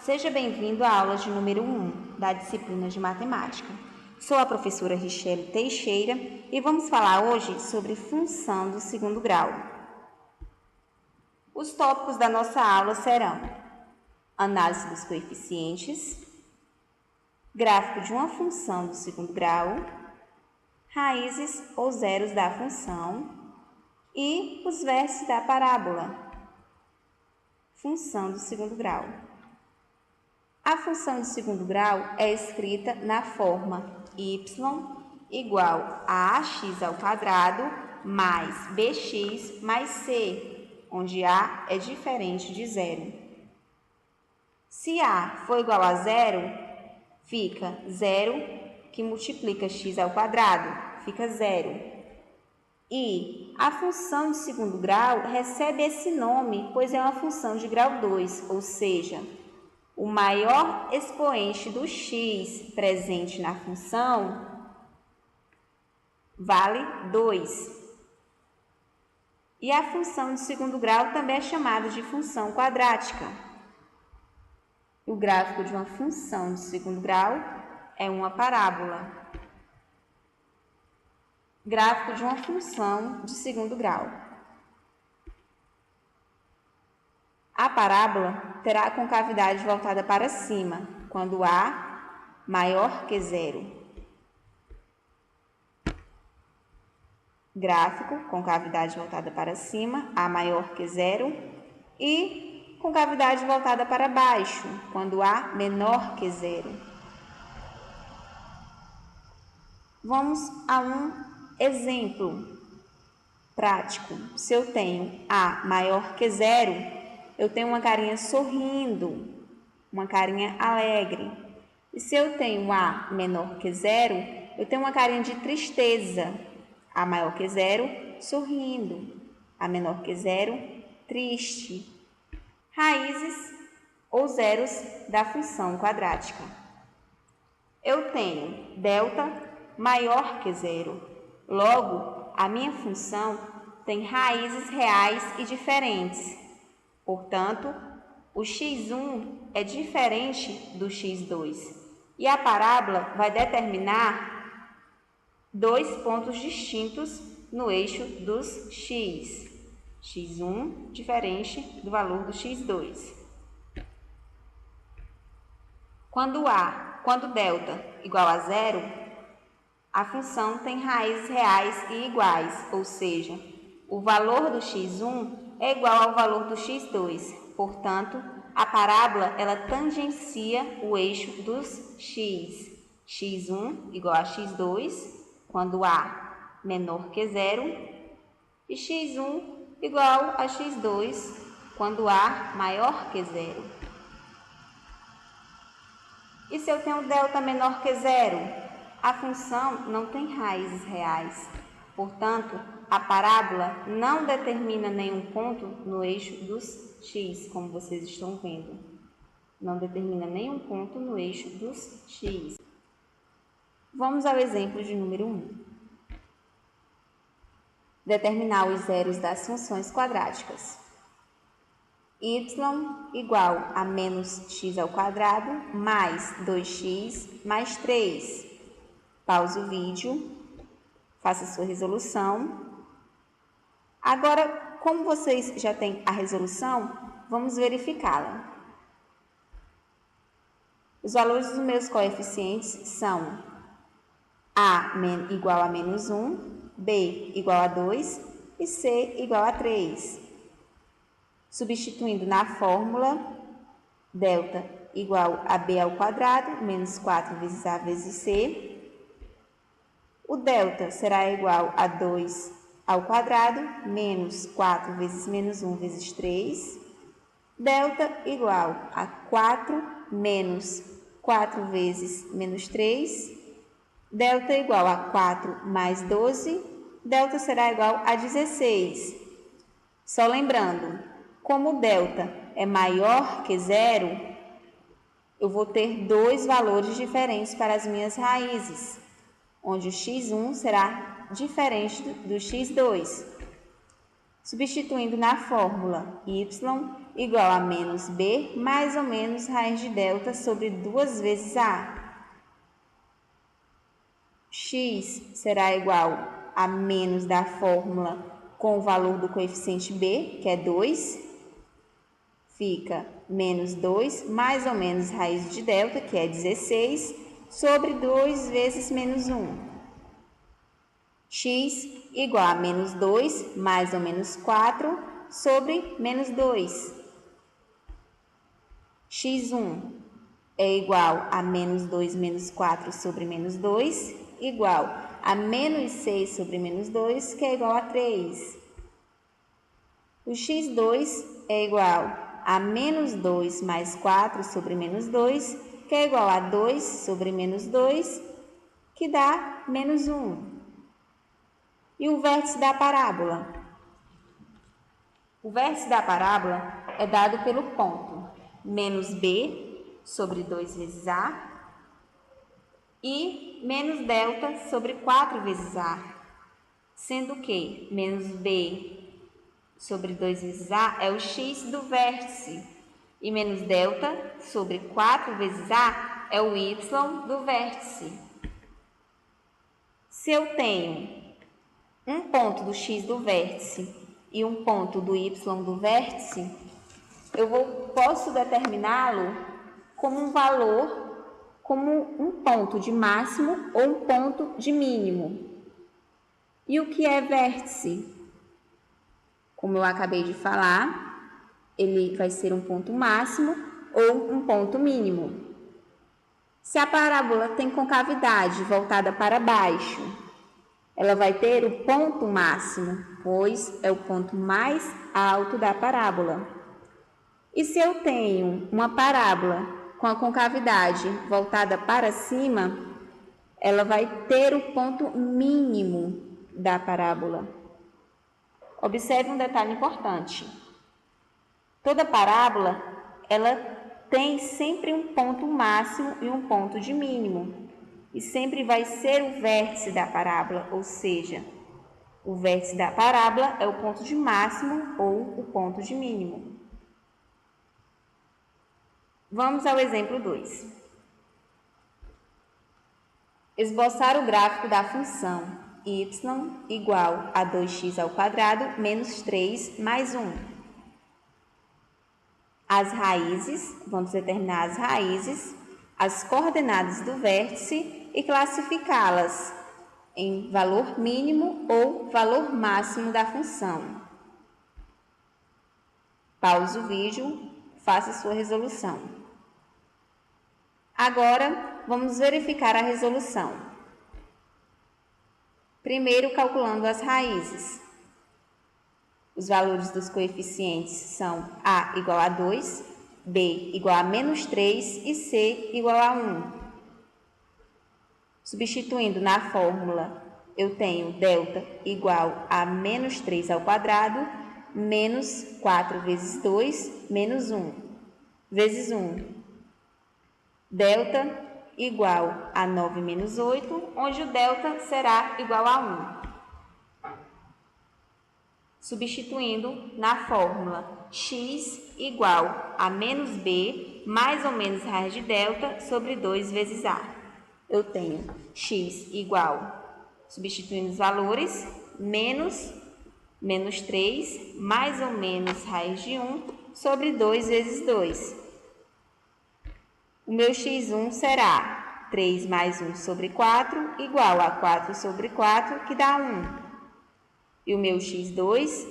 seja bem-vindo à aula de número 1 da disciplina de Matemática. Sou a professora Richelle Teixeira e vamos falar hoje sobre função do segundo grau. Os tópicos da nossa aula serão análise dos coeficientes, gráfico de uma função do segundo grau, raízes ou zeros da função e os vértices da parábola. Função do segundo grau. A função de segundo grau é escrita na forma y igual a ax ao quadrado mais bx mais c, onde a é diferente de zero. Se a for igual a zero, fica zero, que multiplica x ao quadrado, fica zero. E a função de segundo grau recebe esse nome, pois é uma função de grau 2, ou seja, o maior expoente do x presente na função vale 2. E a função de segundo grau também é chamada de função quadrática. O gráfico de uma função de segundo grau é uma parábola. Gráfico de uma função de segundo grau. A parábola terá a concavidade voltada para cima, quando a maior que zero. Gráfico, concavidade voltada para cima, a maior que zero. E concavidade voltada para baixo, quando a menor que zero. Vamos a um exemplo prático. Se eu tenho a maior que zero, eu tenho uma carinha sorrindo, uma carinha alegre. E se eu tenho a menor que zero, eu tenho uma carinha de tristeza. A maior que zero, sorrindo. A menor que zero, triste. Raízes ou zeros da função quadrática. Eu tenho delta maior que zero. Logo, a minha função tem raízes reais e diferentes. Portanto, o x1 é diferente do x2 e a parábola vai determinar dois pontos distintos no eixo dos x. x1 diferente do valor do x2. Quando delta igual a zero, a função tem raízes reais e iguais, ou seja, o valor do x1 é igual ao valor do x2. Portanto, a parábola ela tangencia o eixo dos x. x1 igual a x2, quando a menor que zero, e x1 igual a x2, quando a maior que zero. E se eu tenho delta menor que zero? A função não tem raízes reais. Portanto, a parábola não determina nenhum ponto no eixo dos x, como vocês estão vendo. Não determina nenhum ponto no eixo dos x. Vamos ao exemplo de número 1. Determinar os zeros das funções quadráticas. Y igual a menos x ao quadrado mais 2x mais 3. Pause o vídeo, faça sua resolução. Agora, como vocês já têm a resolução, vamos verificá-la. Os valores dos meus coeficientes são A igual a menos 1, B igual a 2 e C igual a 3. Substituindo na fórmula, delta igual a B ao quadrado, menos 4 vezes A vezes C. O delta será igual a 2 ao quadrado, menos 4 vezes menos 1 vezes 3. Delta igual a 4 menos 4 vezes menos 3. Delta igual a 4 mais 12. Delta será igual a 16. Só lembrando, como o delta é maior que zero, eu vou ter dois valores diferentes para as minhas raízes, onde o x1 será diferente do x2. Substituindo na fórmula y igual a menos b mais ou menos raiz de delta sobre 2 vezes a. X será igual a menos da fórmula com o valor do coeficiente b, que é 2. Fica menos 2 mais ou menos raiz de delta, que é 16, sobre 2 vezes menos 1. X igual a menos 2 mais ou menos 4 sobre menos 2. X1 é igual a menos 2 menos 4 sobre menos 2, igual a menos 6 sobre menos 2, que é igual a 3. O x2 é igual a menos 2 mais 4 sobre menos 2, que é igual a 2 sobre menos 2, que dá menos 1. E o vértice da parábola? O vértice da parábola é dado pelo ponto menos b sobre 2 vezes a e menos delta sobre 4 vezes a, sendo que menos b sobre 2 vezes a é o x do vértice e menos delta sobre 4 vezes a é o y do vértice. Se eu tenho um ponto do x do vértice e um ponto do y do vértice, eu posso determiná-lo como um valor, como um ponto de máximo ou um ponto de mínimo. E o que é vértice? Como eu acabei de falar, ele vai ser um ponto máximo ou um ponto mínimo. Se a parábola tem concavidade voltada para baixo, ela vai ter o ponto máximo, pois é o ponto mais alto da parábola. E se eu tenho uma parábola com a concavidade voltada para cima, ela vai ter o ponto mínimo da parábola. Observe um detalhe importante. Toda parábola, ela tem sempre um ponto máximo e um ponto de mínimo. E sempre vai ser o vértice da parábola, ou seja, o vértice da parábola é o ponto de máximo ou o ponto de mínimo. Vamos ao exemplo 2. Esboçar o gráfico da função y igual a 2x ao quadrado menos 3 mais 1. As raízes, vamos determinar as raízes, as coordenadas do vértice e classificá-las em valor mínimo ou valor máximo da função. Pause o vídeo, faça sua resolução. Agora, vamos verificar a resolução. Primeiro, calculando as raízes. Os valores dos coeficientes são a igual a 2, b igual a menos 3 e c igual a 1. Substituindo na fórmula, eu tenho delta igual a menos 3 ao quadrado, menos 4 vezes 2, menos 1, vezes 1. Delta igual a 9 menos 8, onde o delta será igual a 1. Substituindo na fórmula, x igual a menos b mais ou menos raiz de delta sobre 2 vezes a. Eu tenho x igual, substituindo os valores, menos 3 mais ou menos raiz de 1 sobre 2 vezes 2. O meu x1 será 3 mais 1 sobre 4 igual a 4 sobre 4, que dá 1. E o meu x2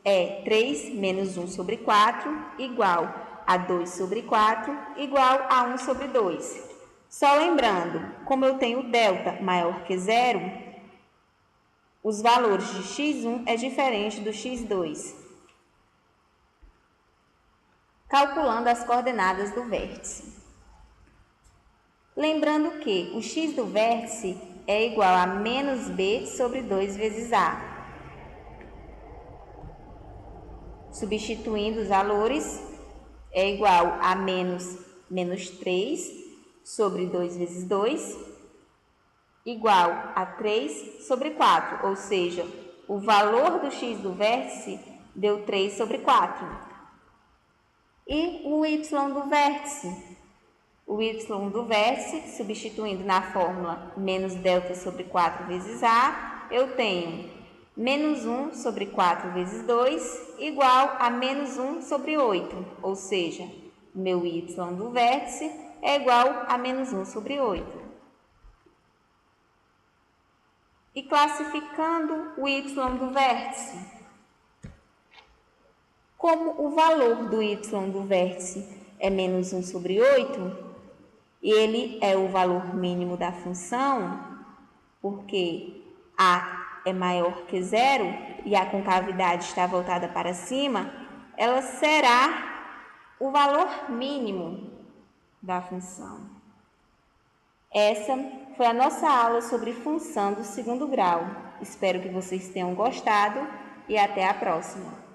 é 3 menos 1 sobre 4 igual a 2 sobre 4 igual a 1 sobre 2. Só lembrando, como eu tenho delta maior que zero, os valores de x1 é diferente do x2. Calculando as coordenadas do vértice. Lembrando que o x do vértice é igual a menos b sobre 2 vezes a. Substituindo os valores, é igual a menos 3 sobre 2 vezes 2, igual a 3 sobre 4, ou seja, o valor do x do vértice deu 3 sobre 4. E o y do vértice? O y do vértice, substituindo na fórmula menos delta sobre 4 vezes a, eu tenho menos 1 sobre 4 vezes 2 igual a menos 1 sobre 8, ou seja, meu y do vértice é igual a menos 1 sobre 8. E classificando o y do vértice, como o valor do y do vértice é menos 1 sobre 8, e ele é o valor mínimo da função, porque a é maior que zero e a concavidade está voltada para cima, ela será o valor mínimo da função. Essa foi a nossa aula sobre função do segundo grau. Espero que vocês tenham gostado e até a próxima.